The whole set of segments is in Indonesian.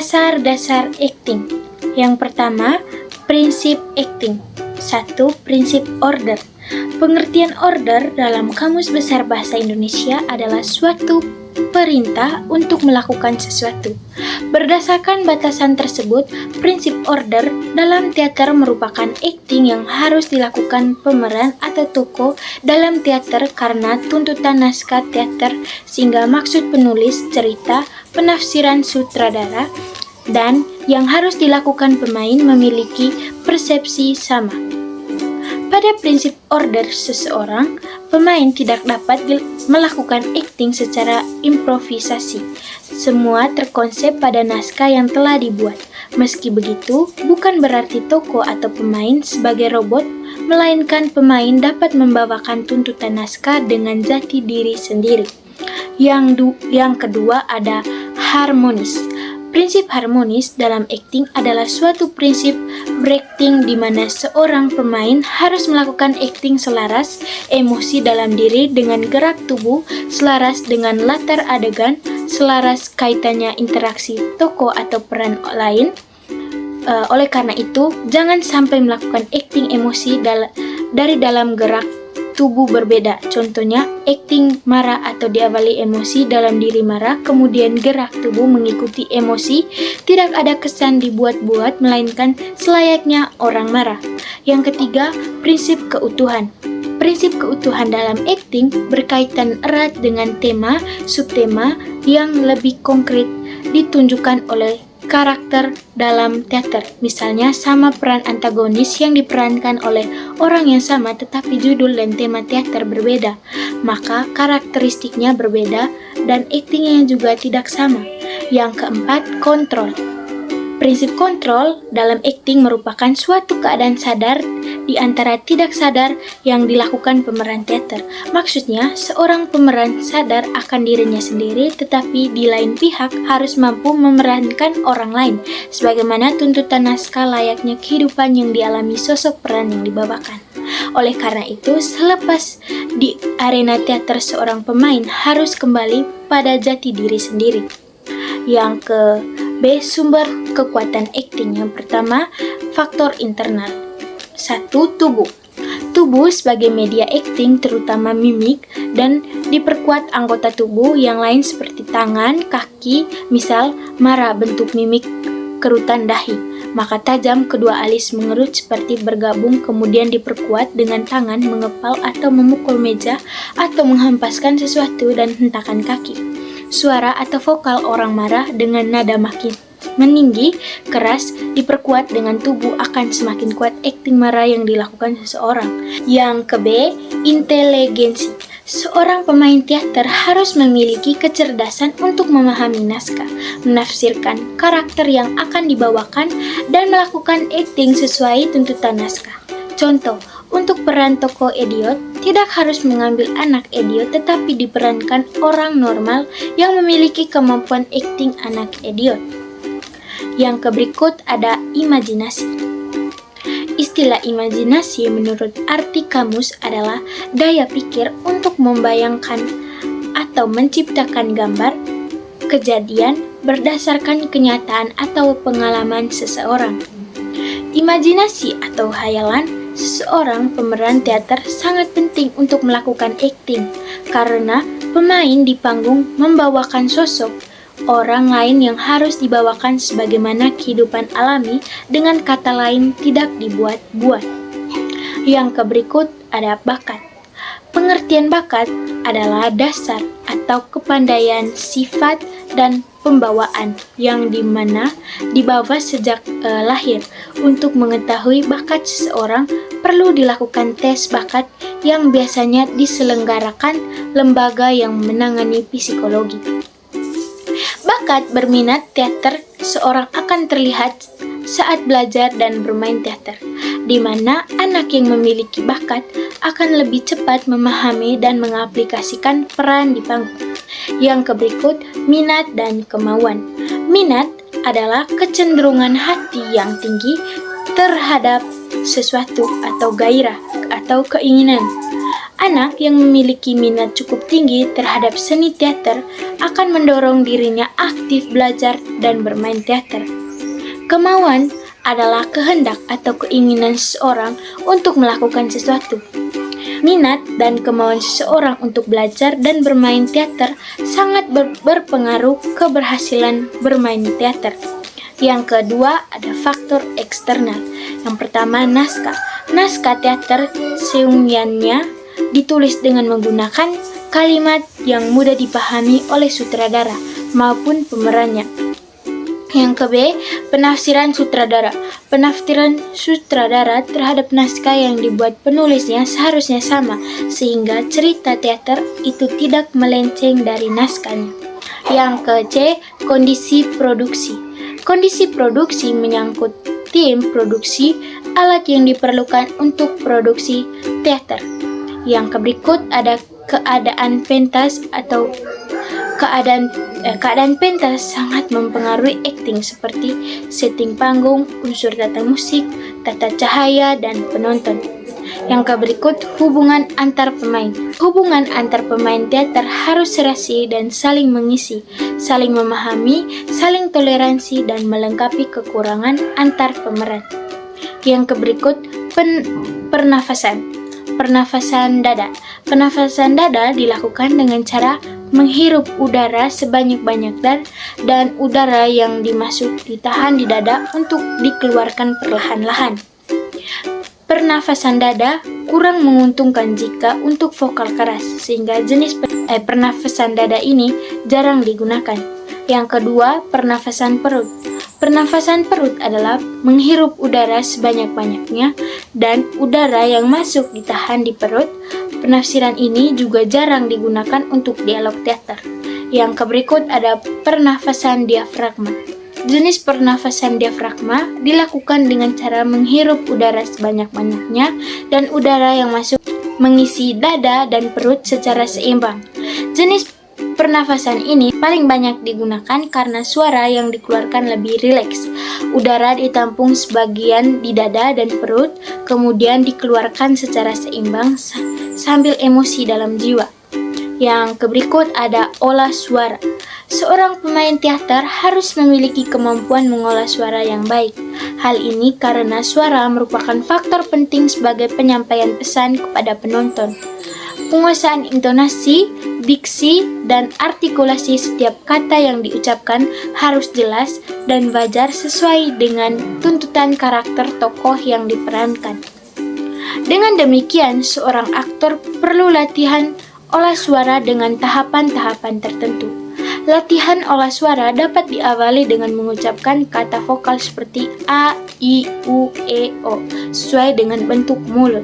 Dasar-dasar akting. Yang pertama, prinsip akting. 1. Prinsip order. Pengertian order dalam Kamus Besar Bahasa Indonesia adalah suatu perintah untuk melakukan sesuatu. Berdasarkan batasan tersebut, prinsip order dalam teater merupakan akting yang harus dilakukan pemeran atau tokoh dalam teater karena tuntutan naskah teater sehingga maksud penulis cerita, penafsiran sutradara, dan yang harus dilakukan pemain memiliki persepsi sama. Pada prinsip order seseorang, pemain tidak dapat melakukan akting secara improvisasi. Semua terkonsep pada naskah yang telah dibuat. Meski begitu, bukan berarti tokoh atau pemain sebagai robot, melainkan pemain dapat membawakan tuntutan naskah dengan jati diri sendiri. Yang kedua ada harmonis. Prinsip harmonis dalam akting adalah suatu prinsip berakting di mana seorang pemain harus melakukan akting selaras emosi dalam diri dengan gerak tubuh, selaras dengan latar adegan, selaras kaitannya interaksi tokoh atau peran lain. Oleh karena itu, jangan sampai melakukan akting emosi dari dalam gerak tubuh berbeda. Contohnya, akting marah atau diawali emosi dalam diri marah, kemudian gerak tubuh mengikuti emosi, tidak ada kesan dibuat-buat, melainkan selayaknya orang marah. Yang ketiga, prinsip keutuhan. Prinsip keutuhan dalam akting berkaitan erat dengan tema, subtema yang lebih konkret ditunjukkan oleh karakter dalam teater. Misalnya, sama peran antagonis yang diperankan oleh orang yang sama tetapi judul dan tema teater berbeda, maka karakteristiknya berbeda dan aktingnya juga tidak sama. Yang keempat, kontrol. Prinsip kontrol dalam akting merupakan suatu keadaan sadar di antara tidak sadar yang dilakukan pemeran teater. Maksudnya, seorang pemeran sadar akan dirinya sendiri tetapi di lain pihak harus mampu memerankan orang lain sebagaimana tuntutan naskah layaknya kehidupan yang dialami sosok peran yang dibawakan. Oleh karena itu, selepas di arena teater seorang pemain harus kembali pada jati diri sendiri. Yang ke B. Sumber kekuatan akting. Yang pertama, faktor internal. 1. Tubuh. Tubuh sebagai media akting terutama mimik dan diperkuat anggota tubuh yang lain seperti tangan, kaki, misal marah bentuk mimik kerutan dahi. Maka tajam kedua alis mengerut seperti bergabung kemudian diperkuat dengan tangan mengepal atau memukul meja atau menghempaskan sesuatu dan hentakan kaki. Suara atau vokal orang marah dengan nada makin meninggi, keras, diperkuat dengan tubuh akan semakin kuat akting marah yang dilakukan seseorang. Yang ke B. Inteligensi. Seorang pemain teater harus memiliki kecerdasan untuk memahami naskah, menafsirkan karakter yang akan dibawakan, dan melakukan akting sesuai tuntutan naskah. Contoh, untuk peran tokoh idiot, tidak harus mengambil anak idiot tetapi diperankan orang normal yang memiliki kemampuan akting anak idiot. Yang berikut ada imajinasi. Istilah imajinasi menurut arti kamus adalah daya pikir untuk membayangkan atau menciptakan gambar, kejadian berdasarkan kenyataan atau pengalaman seseorang. Imajinasi atau hayalan seseorang pemeran teater sangat penting untuk melakukan akting karena pemain di panggung membawakan sosok orang lain yang harus dibawakan sebagaimana kehidupan alami, dengan kata lain tidak dibuat-buat. Yang berikut ada bakat. Pengertian bakat adalah dasar atau kepandaian sifat dan pembawaan yang dimana dibawa sejak lahir. Untuk mengetahui bakat seseorang perlu dilakukan tes bakat yang biasanya diselenggarakan lembaga yang menangani psikologi. Bakat berminat teater seorang akan terlihat saat belajar dan bermain teater, di mana anak yang memiliki bakat akan lebih cepat memahami dan mengaplikasikan peran di panggung. Yang berikut, minat dan kemauan. Minat adalah kecenderungan hati yang tinggi terhadap sesuatu atau gairah atau keinginan. Anak yang memiliki minat cukup tinggi terhadap seni teater akan mendorong dirinya aktif belajar dan bermain teater. Kemauan adalah kehendak atau keinginan seseorang untuk melakukan sesuatu. Minat dan kemauan seseorang untuk belajar dan bermain teater sangat berpengaruh keberhasilan bermain teater. Yang kedua ada faktor eksternal. Yang pertama naskah. Naskah teater seungiannya ditulis dengan menggunakan kalimat yang mudah dipahami oleh sutradara maupun pemerannya. Yang ke B, penafsiran sutradara. Penafsiran sutradara terhadap naskah yang dibuat penulisnya seharusnya sama, sehingga cerita teater itu tidak melenceng dari naskahnya. Yang ke C, kondisi produksi. Kondisi produksi menyangkut tim produksi, alat yang diperlukan untuk produksi teater. Yang berikut ada keadaan pentas atau keadaan pentas sangat mempengaruhi akting seperti setting panggung, unsur tata musik, tata cahaya, dan penonton. Yang berikut hubungan antar pemain. Hubungan antar pemain teater harus serasi dan saling mengisi, saling memahami, saling toleransi, dan melengkapi kekurangan antar pemeran. Yang berikut pernafasan. Pernafasan dada. Pernafasan dada dilakukan dengan cara menghirup udara sebanyak-banyak dan udara yang dimasuk ditahan di dada untuk dikeluarkan perlahan-lahan. Pernafasan dada kurang menguntungkan jika untuk vokal keras, sehingga jenis pernafasan dada ini jarang digunakan. Yang kedua, pernafasan perut. Pernafasan perut adalah menghirup udara sebanyak-banyaknya dan udara yang masuk ditahan di perut. Penafsiran ini juga jarang digunakan untuk dialog teater. Yang berikut ada pernafasan diafragma. Jenis pernafasan diafragma dilakukan dengan cara menghirup udara sebanyak-banyaknya dan udara yang masuk mengisi dada dan perut secara seimbang. Jenis pernafasan ini paling banyak digunakan karena suara yang dikeluarkan lebih rileks. Udara ditampung sebagian di dada dan perut, kemudian dikeluarkan secara seimbang sambil emosi dalam jiwa. Yang berikut ada olah suara. Seorang pemain teater harus memiliki kemampuan mengolah suara yang baik. Hal ini karena suara merupakan faktor penting sebagai penyampaian pesan kepada penonton. Penguasaan intonasi, diksi, dan artikulasi setiap kata yang diucapkan harus jelas dan wajar sesuai dengan tuntutan karakter tokoh yang diperankan. Dengan demikian, seorang aktor perlu latihan olah suara dengan tahapan-tahapan tertentu. Latihan olah suara dapat diawali dengan mengucapkan kata vokal seperti A, I, U, E, O sesuai dengan bentuk mulut.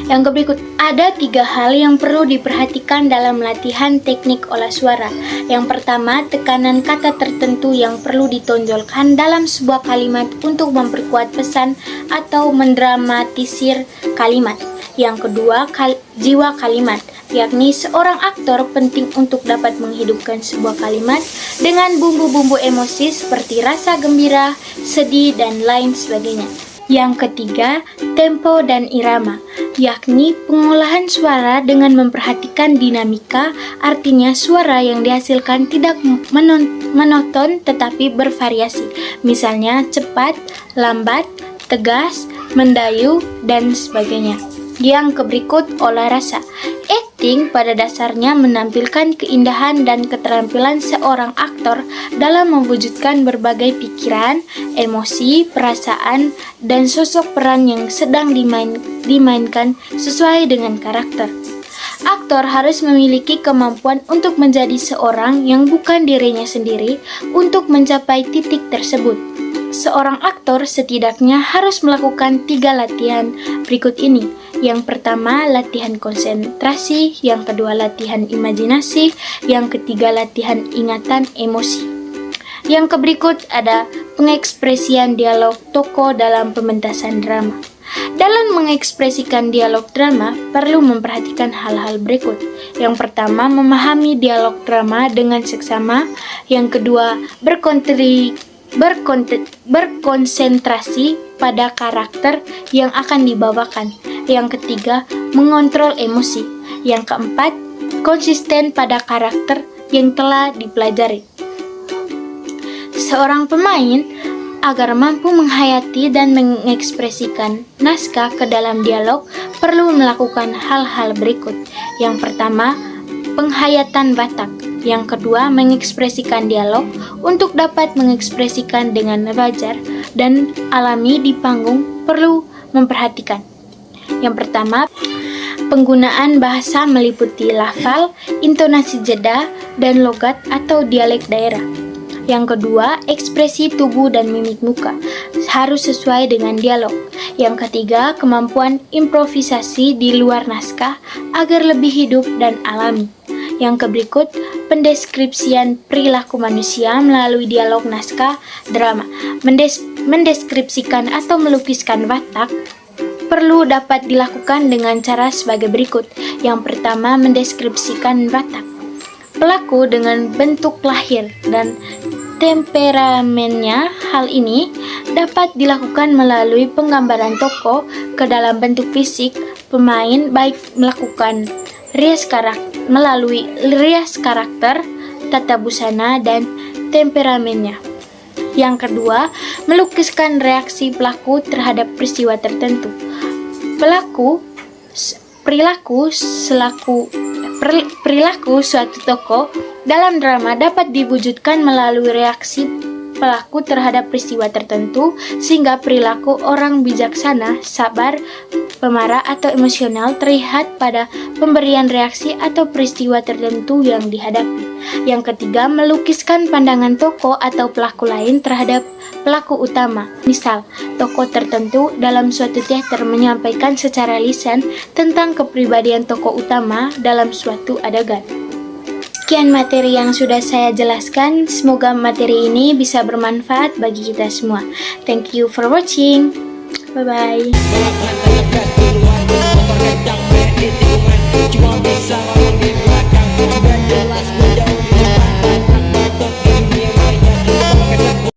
Yang berikut, ada 3 hal yang perlu diperhatikan dalam latihan teknik olah suara. Yang pertama, tekanan kata tertentu yang perlu ditonjolkan dalam sebuah kalimat untuk memperkuat pesan atau mendramatisir kalimat. Yang kedua, jiwa kalimat, yakni seorang aktor penting untuk dapat menghidupkan sebuah kalimat dengan bumbu-bumbu emosi seperti rasa gembira, sedih, dan lain sebagainya. Yang ketiga, tempo dan irama, yakni pengolahan suara dengan memperhatikan dinamika, artinya suara yang dihasilkan tidak monoton tetapi bervariasi, misalnya cepat, lambat, tegas, mendayu, dan sebagainya. Yang berikut, olah rasa. Akting pada dasarnya menampilkan keindahan dan keterampilan seorang aktor dalam mewujudkan berbagai pikiran, emosi, perasaan, dan sosok peran yang sedang dimainkan sesuai dengan karakter. Aktor harus memiliki kemampuan untuk menjadi seorang yang bukan dirinya sendiri untuk mencapai titik tersebut. Seorang aktor setidaknya harus melakukan 3 latihan berikut ini. Yang pertama, latihan konsentrasi. Yang kedua, latihan imajinasi. Yang ketiga, latihan ingatan emosi. Yang berikut ada pengekspresian dialog tokoh dalam pementasan drama. Dalam mengekspresikan dialog drama, perlu memperhatikan hal-hal berikut. Yang pertama, memahami dialog drama dengan seksama. Yang kedua, berkonsentrasi pada karakter yang akan dibawakan. Yang ketiga, mengontrol emosi. Yang keempat, konsisten pada karakter yang telah dipelajari. Seorang pemain agar mampu menghayati dan mengekspresikan naskah ke dalam dialog perlu melakukan hal-hal berikut. Yang pertama, penghayatan watak. Yang kedua, mengekspresikan dialog untuk dapat mengekspresikan dengan wajar dan alami di panggung perlu memperhatikan. Yang pertama, penggunaan bahasa meliputi lafal, intonasi jeda, dan logat atau dialek daerah. Yang kedua, ekspresi tubuh dan mimik muka harus sesuai dengan dialog. Yang ketiga, kemampuan improvisasi di luar naskah agar lebih hidup dan alami. Yang keberikut, pendeskripsian perilaku manusia melalui dialog naskah drama. Mendeskripsikan atau melukiskan watak perlu dapat dilakukan dengan cara sebagai berikut. Yang pertama, mendeskripsikan watak pelaku dengan bentuk lahir dan temperamennya. Hal ini dapat dilakukan melalui penggambaran tokoh ke dalam bentuk fisik pemain, baik melakukan melalui rias karakter, tata busana, dan temperamennya. Yang kedua, melukiskan reaksi pelaku terhadap peristiwa tertentu. Perilaku suatu tokoh dalam drama dapat diwujudkan melalui reaksi pelaku terhadap peristiwa tertentu, sehingga perilaku orang bijaksana, sabar, pemarah, atau emosional terlihat pada pemberian reaksi atau peristiwa tertentu yang dihadapi. Yang ketiga, melukiskan pandangan tokoh atau pelaku lain terhadap pelaku utama. Misal, tokoh tertentu dalam suatu teater menyampaikan secara lisan tentang kepribadian tokoh utama dalam suatu adegan. Sekian materi yang sudah saya jelaskan. Semoga materi ini bisa bermanfaat bagi kita semua. Thank you for watching. Bye-bye.